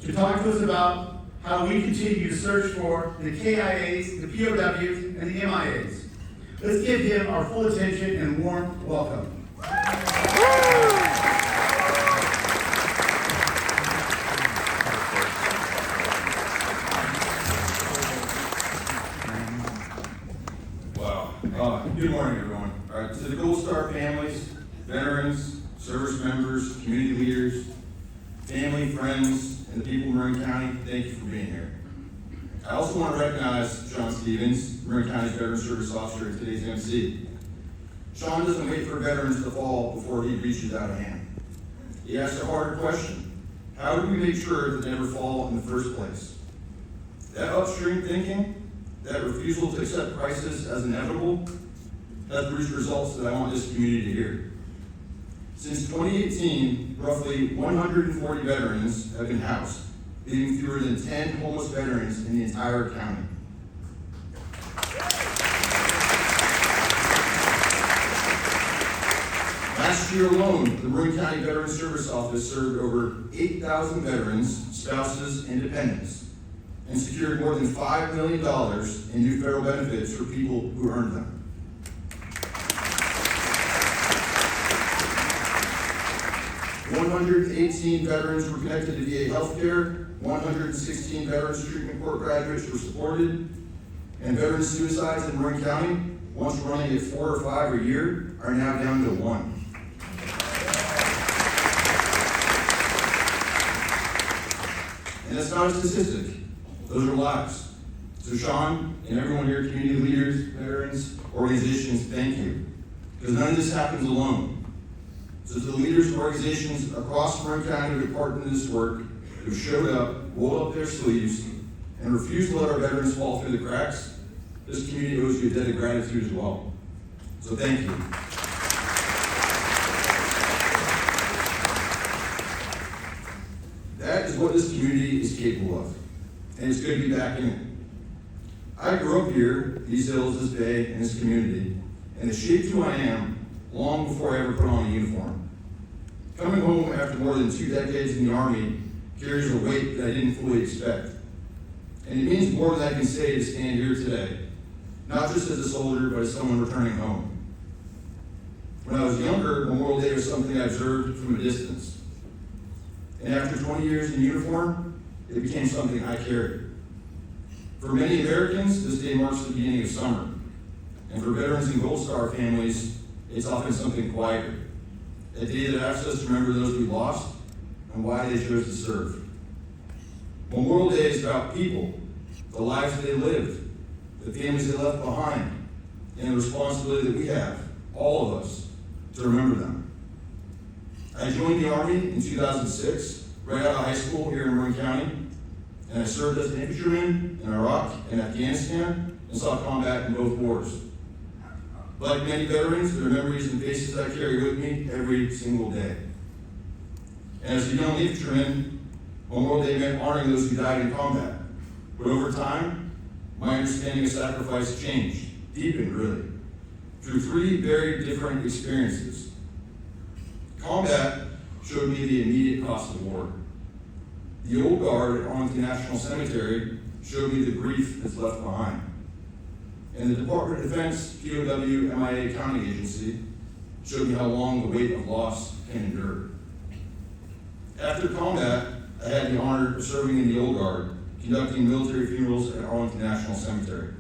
to talk to us about how we continue to search for the KIAs, the POWs, and the MIAs. Let's give him our full attention and warm welcome. Wow. Good morning, everyone. All right, to the Gold Star families, veterans, service members, community leaders, family, friends, and the people of Marin County, thank you for being here. I also want to recognize Sean Stevens, Marin County's Veteran Service Officer, and today's MC. Sean doesn't wait for veterans to fall before he reaches out a hand. He asks a harder question. How do we make sure that they never fall in the first place? That upstream thinking, that refusal to accept crisis as inevitable, has produced results that I want this community to hear. Since 2018, roughly 140 veterans have been housed, leaving fewer than 10 homeless veterans in the entire county. Last year alone, the Marin County Veteran Service Office served over 8,000 veterans, spouses, and dependents, and secured more than $5 million in new federal benefits for people who earned them. $118 veterans were connected to VA healthcare, 116 Veterans Treatment Court graduates were supported, and veteran suicides in Marin County, once running at 4 or 5 a year, are now down to 1. And that's not a statistic. Those are lives. So Sean and everyone here, community leaders, veterans, organizations, thank you. Because none of this happens alone. So to the leaders and organizations across Marin County who have partnered in this work, who showed up, rolled up their sleeves, and refused to let our veterans fall through the cracks, this community owes you a debt of gratitude as well. So thank you. That is what this community is capable of. And it's good to be back in it. I grew up here, these hills, this bay, and this community, and it shaped who I am long before I ever put on a uniform. Coming home after more than 2 decades in the Army carries a weight that I didn't fully expect. And it means more than I can say to stand here today, not just as a soldier, but as someone returning home. When I was younger, Memorial Day was something I observed from a distance. And after 20 years in uniform, it became something I carried. For many Americans, this day marks the beginning of summer. And for veterans and Gold Star families, it's often something quieter. A day that asks us to remember those we lost and why they chose to serve. Memorial Day is about people, the lives they lived, the families they left behind, and the responsibility that we have, all of us, to remember them. I joined the Army in 2006, right out of high school here in Marin County, and I served as an infantryman in Iraq and Afghanistan and saw combat in both wars. Like many veterans, there are memories and faces I carry with me every single day. And as a young infantryman, Memorial Day meant honoring those who died in combat. But over time, my understanding of sacrifice changed, deepened really, through 3 very different experiences. Combat showed me the immediate cost of war. The old guard at Arlington National Cemetery showed me the grief that's left behind. And the Department of Defense POW MIA Accounting Agency showed me how long the weight of loss can endure. After combat, I had the honor of serving in the old guard, conducting military funerals at Arlington National Cemetery.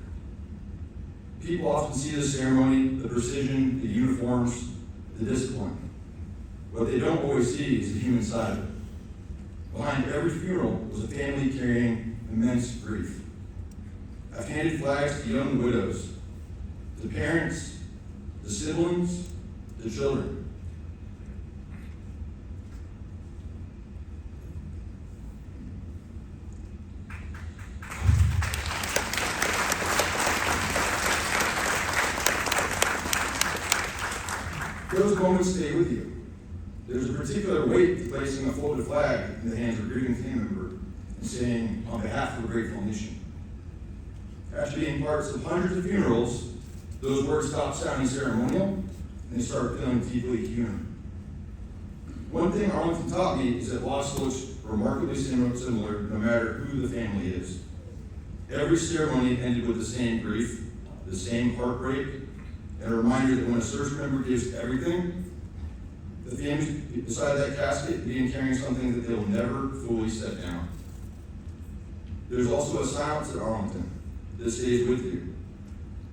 People often see the ceremony, the precision, the uniforms, the discipline. What they don't always see is the human side of it. Behind every funeral was a family carrying immense grief. I've handed flags to young widows, the parents, the siblings, the children. Those moments stay with you. There's a particular weight to placing a folded flag in the hands of a grieving family member and saying, on behalf of a grateful nation. After being parts of hundreds of funerals, those words stop sounding ceremonial and they start feeling deeply human. One thing Arlington taught me is that loss looks remarkably similar no matter who the family is. Every ceremony ended with the same grief, the same heartbreak, and a reminder that when a service member gives everything, the families beside that casket begin carrying something that they will never fully set down. There's also a silence at Arlington that stays with you.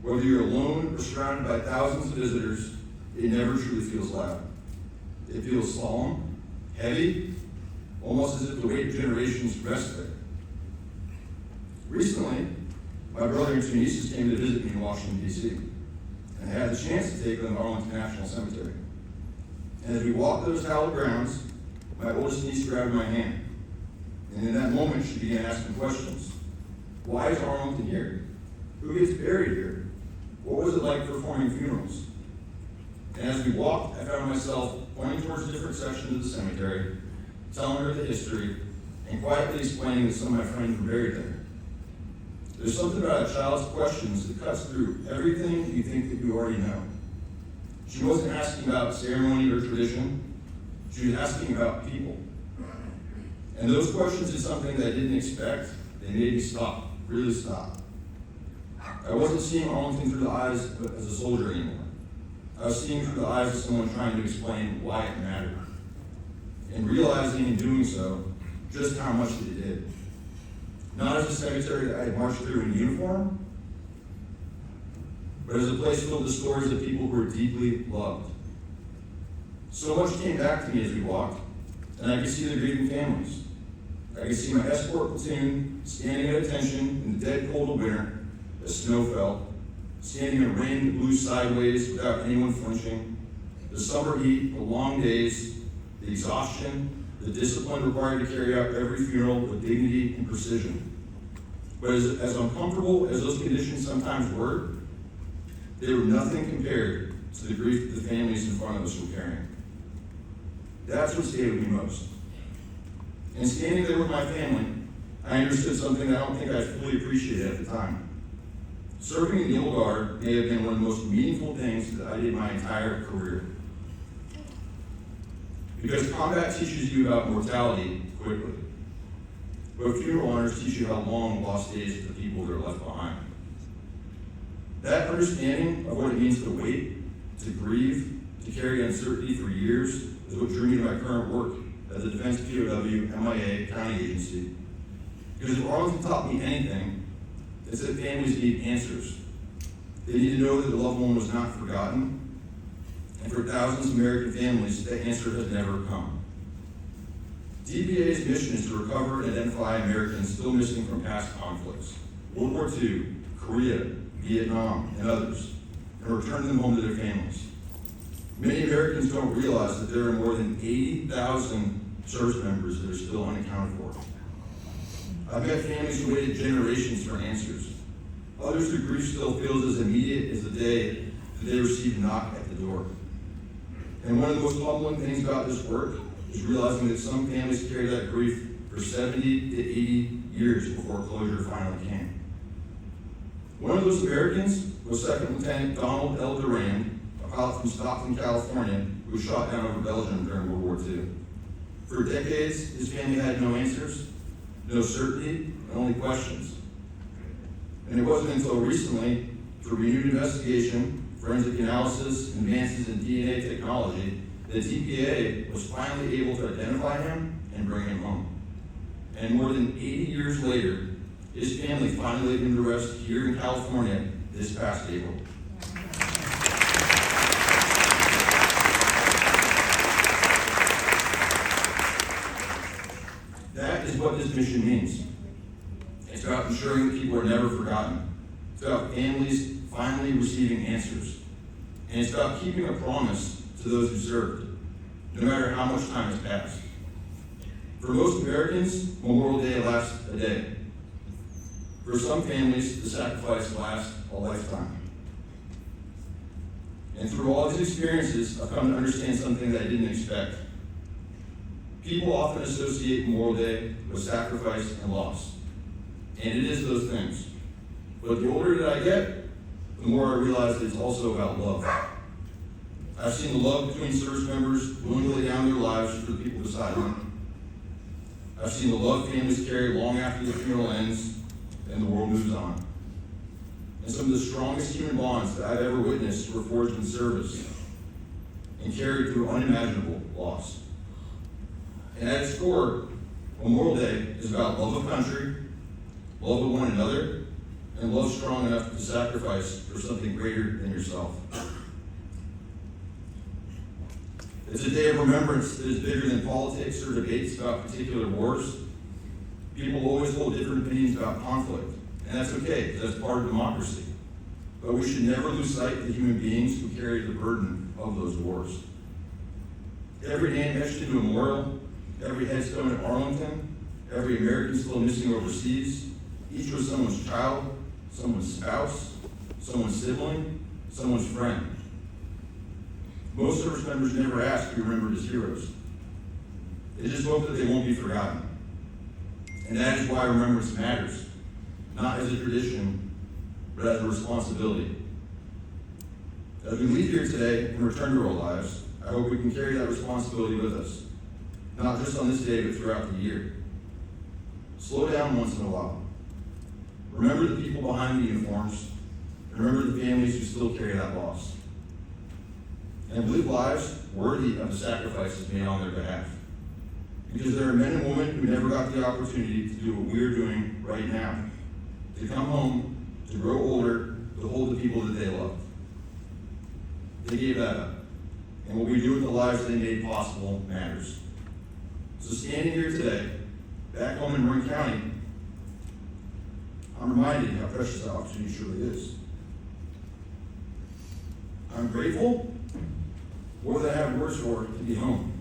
Whether you're alone or surrounded by thousands of visitors, it never truly feels loud. It feels solemn, heavy, almost as if the weight of generations rests there. Recently, my brother and two nieces came to visit me in Washington, D.C., and I had the chance to take them to Arlington National Cemetery. And as we walked those hallowed grounds, my oldest niece grabbed my hand. And in that moment, she began asking questions. Why is Arlington here? Who gets buried here? What was it like performing funerals? And as we walked, I found myself pointing towards different sections of the cemetery, telling her the history, and quietly explaining that some of my friends were buried there. There's something about a child's questions that cuts through everything that you think that you already know. She wasn't asking about ceremony or tradition. She was asking about people. And those questions did something that I didn't expect. They made me stop, really stop. I wasn't seeing Arlington through the eyes as a soldier anymore. I was seeing through the eyes of someone trying to explain why it mattered. And realizing in doing so, just how much it did. Not as a cemetery that I had marched through in uniform, but as a place filled with stories of people who were deeply loved. So much came back to me as we walked, and I could see the grieving families. I could see my escort platoon standing at attention in the dead cold of winter as snow fell, standing in rain that blew sideways without anyone flinching, the summer heat, the long days, the exhaustion, the discipline required to carry out every funeral with dignity and precision. But as uncomfortable as those conditions sometimes were, they were nothing compared to the grief that the families in front of us were carrying. That's what stayed with me most. And standing there with my family, I understood something that I don't think I fully appreciated at the time. Serving in the Old Guard may have been one of the most meaningful things that I did my entire career. Because combat teaches you about mortality quickly, but funeral honors teach you how long lost days for the people that are left behind. That understanding of what it means to wait, to grieve, to carry uncertainty for years is what drew me to my current work as a Defense POW MIA county agency. Because if Arlington taught me anything, it's that families need answers. They need to know that the loved one was not forgotten. And for thousands of American families, that answer has never come. DPA's mission is to recover and identify Americans still missing from past conflicts, World War II, Korea, Vietnam, and others, and return them home to their families. Many Americans don't realize that there are more than 80,000 service members that are still unaccounted for. I've met families who waited generations for answers. Others whose grief still feels as immediate as the day that they received a knock at the door. And one of the most humbling things about this work is realizing that some families carry that grief for 70 to 80 years before closure finally came. One of those Americans was Second Lieutenant Donald L. Durand, a pilot from Stockton, California, who was shot down over Belgium during World War II. For decades, his family had no answers, no certainty, and only questions. And it wasn't until recently, through renewed investigation, forensic analysis, and advances in DNA technology, that DPA was finally able to identify him and bring him home. And more than 80 years later, his family finally laid him to rest here in California this past April. That is what this mission means. It's about ensuring that people are never forgotten. It's about families finally receiving answers. And it's about keeping a promise to those who served, no matter how much time has passed. For most Americans, Memorial Day lasts a day. For some families, the sacrifice lasts a lifetime. And through all these experiences, I've come to understand something that I didn't expect. People often associate Memorial Day with sacrifice and loss. And it is those things. But the older that I get, the more I realize that it's also about love. I've seen the love between service members willing to lay down their lives for the people beside them. I've seen the love families carry long after the funeral ends and the world moves on. And some of the strongest human bonds that I've ever witnessed were forged in service and carried through unimaginable loss. And at its core, Memorial Day is about love of country, love of one another, and love strong enough to sacrifice for something greater than yourself. It's a day of remembrance that is bigger than politics or debates about particular wars. People always hold different opinions about conflict, and that's okay, because that's part of democracy. But we should never lose sight of the human beings who carry the burden of those wars. Every name etched into a memorial, every headstone at Arlington, every American still missing overseas, each was someone's child, someone's spouse, someone's sibling, someone's friend. Most service members never ask to be remembered as heroes. They just hope that they won't be forgotten. And that is why remembrance matters, not as a tradition, but as a responsibility. As we leave here today and return to our lives, I hope we can carry that responsibility with us, not just on this day, but throughout the year. Slow down once in a while. Remember the people behind the uniforms, and remember the families who still carry that loss. And live lives worthy of the sacrifices made on their behalf. Because there are men and women who never got the opportunity to do what we're doing right now. To come home, to grow older, to hold the people that they loved. They gave that up. And what we do with the lives they made possible matters. So standing here today, back home in Marin County, I'm reminded how precious that opportunity truly is. I'm grateful, more than I have words for, to be home.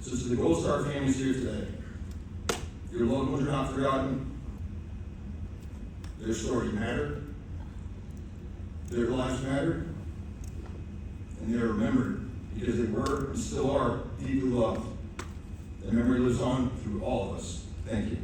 So to the Gold Star families here today, your loved ones are not forgotten. Their stories matter. Their lives matter. And they are remembered because they were and still are deeply loved. Their memory lives on through all of us. Thank you.